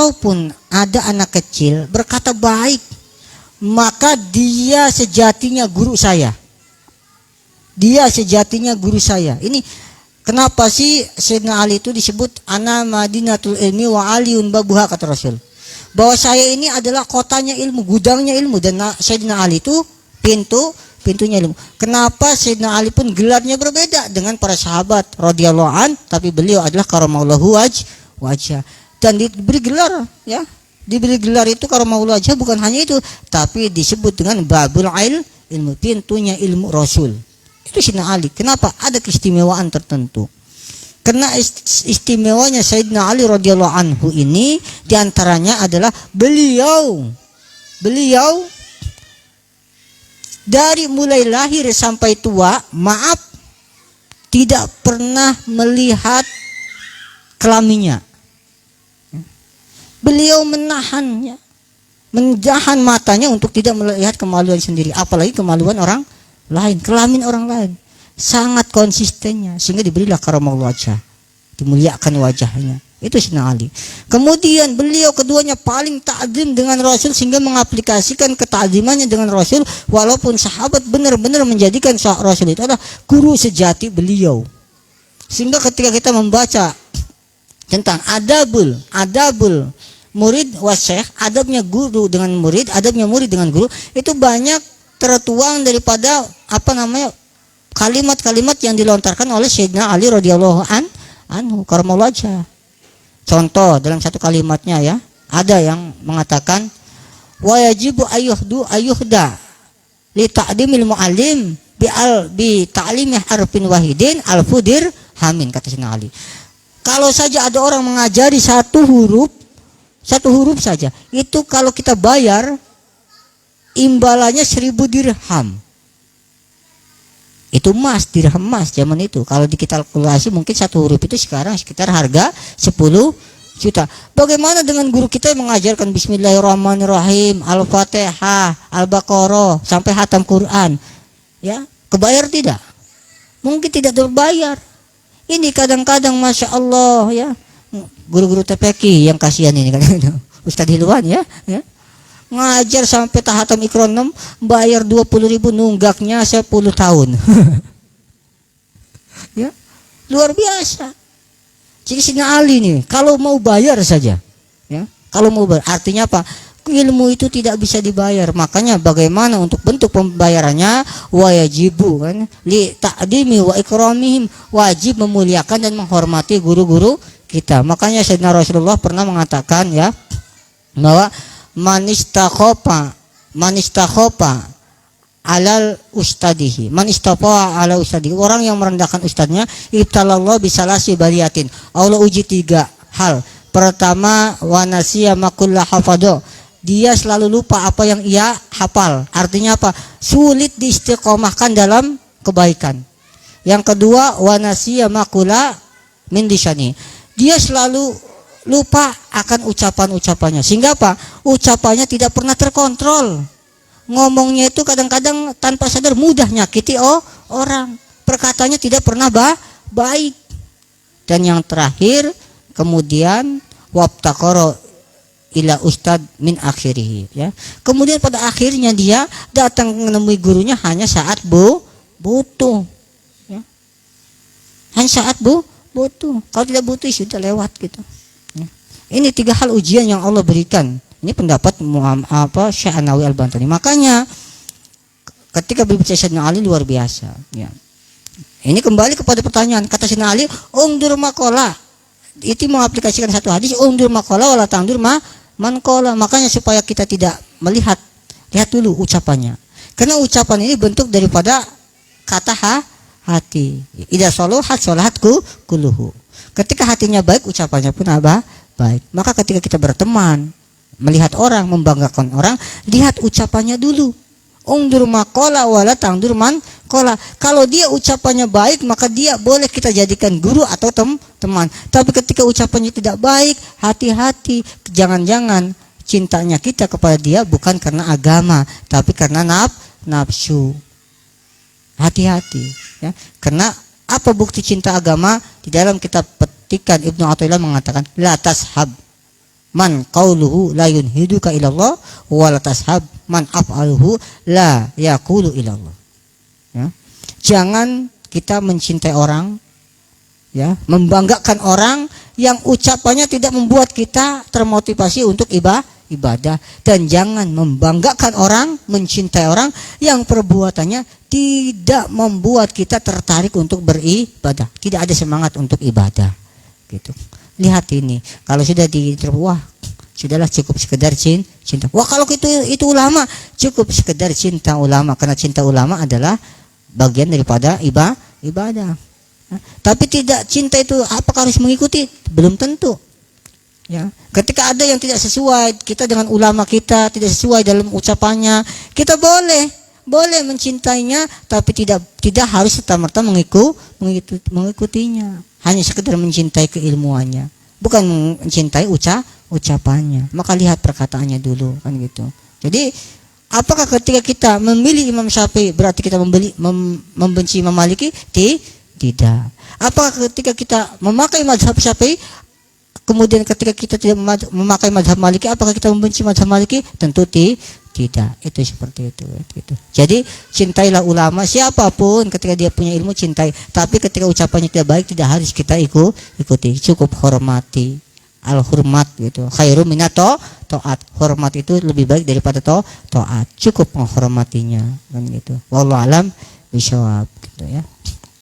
kalaupun ada anak kecil berkata baik, maka dia sejatinya guru saya. Dia sejatinya guru saya. Ini kenapa sih Sayyidina Ali itu disebut ana madinatul ilmi wa aliun babuha, kata Rasul. Bahwa saya ini adalah kotanya ilmu, gudangnya ilmu, dan Sayyidina Ali itu pintunya ilmu. Kenapa Sayyidina Ali pun gelarnya berbeda dengan para sahabat radhiyallahu an, tapi beliau adalah karamallahu wajah. Dan diberi gelar, ya. Diberi gelar itu karamallahu wajah, bukan hanya itu, tapi disebut dengan babul ilmu, pintunya ilmu Rasul. Itu Sayyidina Ali. Kenapa? Ada keistimewaan tertentu. Karena istimewanya Sayyidina Ali radhiyallahu anhu ini diantaranya adalah beliau dari mulai lahir sampai tua, maaf, tidak pernah melihat kelaminnya. Beliau menahan matanya untuk tidak melihat kemaluan sendiri, apalagi kemaluan orang lain, kelamin orang lain. Sangat konsistennya, sehingga diberilah karamallahu wajah, dimuliakan wajahnya. Itu Sayyidina Ali. Kemudian beliau keduanya paling ta'zim dengan Rasul, sehingga mengaplikasikan ketakzimannya dengan Rasul, walaupun sahabat benar-benar menjadikan Rasul itu adalah guru sejati beliau. Sehingga ketika kita membaca tentang adabul murid wasyekh, adabnya guru dengan murid, adabnya murid dengan guru, itu banyak tertuang daripada kalimat-kalimat yang dilontarkan oleh Sayyidina Ali radhiyallahu anhu karamallahu wajah. Contoh dalam satu kalimatnya, ya, ada yang mengatakan wa yajibu ayuhda li ta'dimil muallim bi ta'limi harfin wahidin alfudir hamin, kata Sayyidina Ali. Kalau saja ada orang mengajari satu huruf saja, itu kalau kita bayar imbalannya 1000 dirham. Itu dirham emas zaman itu. Kalau kita kalkulasi mungkin satu huruf itu sekarang sekitar harga 10 juta. Bagaimana dengan guru kita yang mengajarkan Bismillahirrahmanirrahim, Al-Fatihah, Al-Baqarah sampai hatam Quran? Ya, kebayar tidak? Mungkin tidak terbayar. Ini kadang-kadang Masya Allah, ya, guru-guru TPQ yang kasihan ini kan, Ustadz Hilwan, ya. Ngajar sampai tahatam Iqra 6, bayar 20.000, nunggaknya 10 tahun. Ya, luar biasa. Jadi Sayyidina Ali nih, kalau mau bayar saja, ya, kalau mau bayar, artinya apa? Ilmu itu tidak bisa dibayar. Makanya bagaimana untuk bentuk pembayarannya? Wajibu, kan, li ta'dimi wa ikramihim, wajib memuliakan dan menghormati guru-guru kita. Makanya Sayyidina Rasulullah pernah mengatakan, ya, bahwa manistakhopa alal ustadihi, ala ustadihi, orang yang merendahkan ustadnya, ibtalallah bisalasi bariyatin, Allah uji 3 hal. Pertama, wanasiya makulla hafadho, dia selalu lupa apa yang ia hafal. Artinya apa? Sulit diistiqomahkan dalam kebaikan. Yang kedua, wanasiya makulla min lisani, dia selalu lupa akan ucapan-ucapannya, sehingga apa? Ucapannya tidak pernah terkontrol. Ngomongnya itu kadang-kadang tanpa sadar mudah nyakiti orang. Perkataannya tidak pernah baik. Dan yang terakhir, kemudian wabtaqara ila ustad min akhirih, ya. Kemudian pada akhirnya dia datang menemui gurunya hanya saat butuh, ya. Hanya saat butuh. Kalau tidak butuh sudah lewat gitu. Ini 3 hal ujian yang Allah berikan. Ini pendapat Syekh Anawi Al-Bantani. Makanya ketika berbicara Sayyidina Ali luar biasa, ya. Ini kembali kepada pertanyaan, kata Sayyidina Ali, ungdur makola. Itu mengaplikasikan satu hadis, ungdur makola wala tangdur mankola. Makanya supaya kita tidak lihat dulu ucapannya. Karena ucapan ini bentuk daripada kata hati. Idza salahat salahatku kulluhu. Ketika hatinya baik, ucapannya pun baik. Maka ketika kita berteman, melihat orang, membanggakan orang, lihat ucapannya dulu. Ungdur makola wala tangdur mankola. Kalau dia ucapannya baik, maka dia boleh kita jadikan guru atau teman. Tapi ketika ucapannya tidak baik, hati-hati. Jangan-jangan cintanya kita kepada dia bukan karena agama, tapi karena nafsu. Hati-hati, ya. Karena apa bukti cinta agama? Di dalam kitab petikan Ibnu Athaillah mengatakan la tashab man qauluhu la yunhiduka ilallah wa la tashab man af'aluhu la yaqulu ilallah. Ya. Jangan kita mencintai orang, ya, membanggakan orang yang ucapannya tidak membuat kita termotivasi untuk ibadah, dan jangan membanggakan orang, mencintai orang yang perbuatannya tidak membuat kita tertarik untuk beribadah, tidak ada semangat untuk ibadah, gitu. Lihat ini, kalau sudah wah, sudahlah cukup sekedar cinta. Wah, kalau itu ulama, cukup sekedar cinta ulama, karena cinta ulama adalah bagian daripada ibadah. Tapi tidak cinta itu apakah harus mengikuti? Belum tentu. Ya, ketika ada yang tidak sesuai kita dengan ulama kita, tidak sesuai dalam ucapannya, kita boleh mencintainya, tapi tidak harus serta-merta mengikutinya. Hanya sekedar mencintai keilmuannya, bukan mencintai ucapannya. Maka lihat perkataannya dulu, kan gitu. Jadi apakah ketika kita memilih Imam Syafi'i berarti kita membenci Imam Maliki? Tidak. Apakah ketika kita memakai mazhab Syafi'i, kemudian ketika kita tidak memakai mazhab Maliki, apakah kita membenci mazhab Maliki? Tentu tidak. Itu seperti itu. Jadi cintailah ulama siapapun, ketika dia punya ilmu cintai. Tapi ketika ucapannya tidak baik, tidak harus kita ikuti. Cukup hormati. Al-hurmat gitu. Khairu minato taat. Hormat itu lebih baik daripada taat. Cukup menghormatinya, kan gitu. Wallahu alam bishawab, gitu ya.